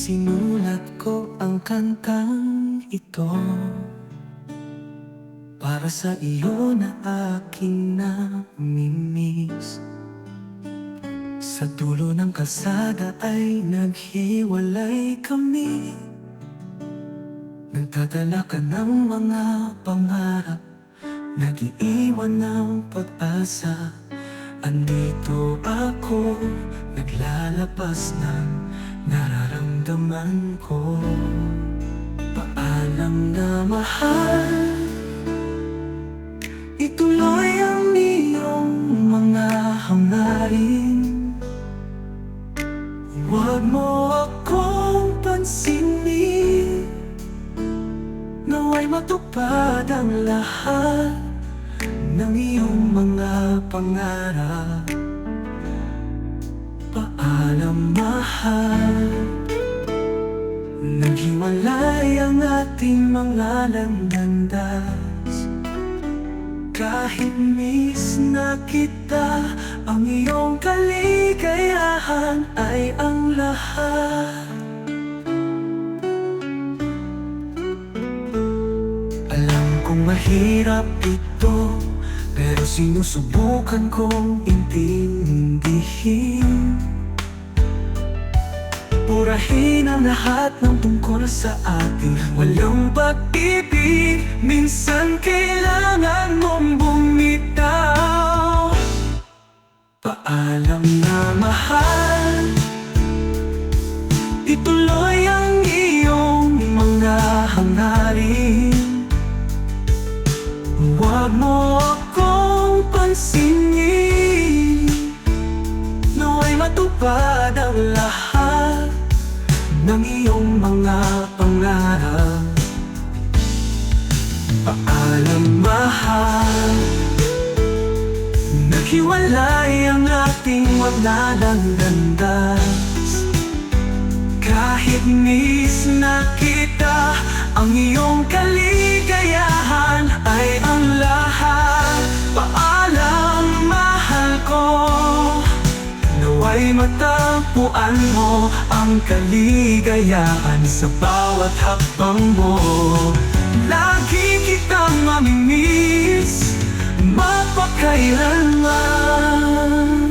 Sinulat ko ang kantang ito para sa iyo na aking namimiss. Sa dulo ng kalsada ay naghiwalay kami. Nagdadala ka ng mga pangarap, nag-iiwan ng pag-asa. Andito ako, naglalabas ng nararamdaman ko. Paalam na mahal, ituloy ang iyong mga hangarin. Huwag mo akong pansinin, nawa'y matupad ang lahat ng iyong mga pangarap. Paalam mahal, naghiwalay ang ating mga landas. Kahit miss na kita, ang iyong kaligayahan ay ang lahat. Alam kong mahirap ito, pero sinusubukan kong intindihin. Purahin ang lahat ng tungkol sa atin. Walang pag-ibig, minsan kailangan mong bumitaw. Paalam na mahal, ituloy ang iyong mga hangarin. Huwag mo akong pansinin, nawa'y matupad ang lahat ng iyong mga pangarap. Paalam mahal, naghiwalay ang ating maglalandas. Kahit miss na kita, ang iyong kaligayahan ay ang lahat. Paalam mahal ko, nawa'y matagpuan mo ang kaligayahan sa bawat hakbang mo. Lagi kitang mamimiss, mapakailanman.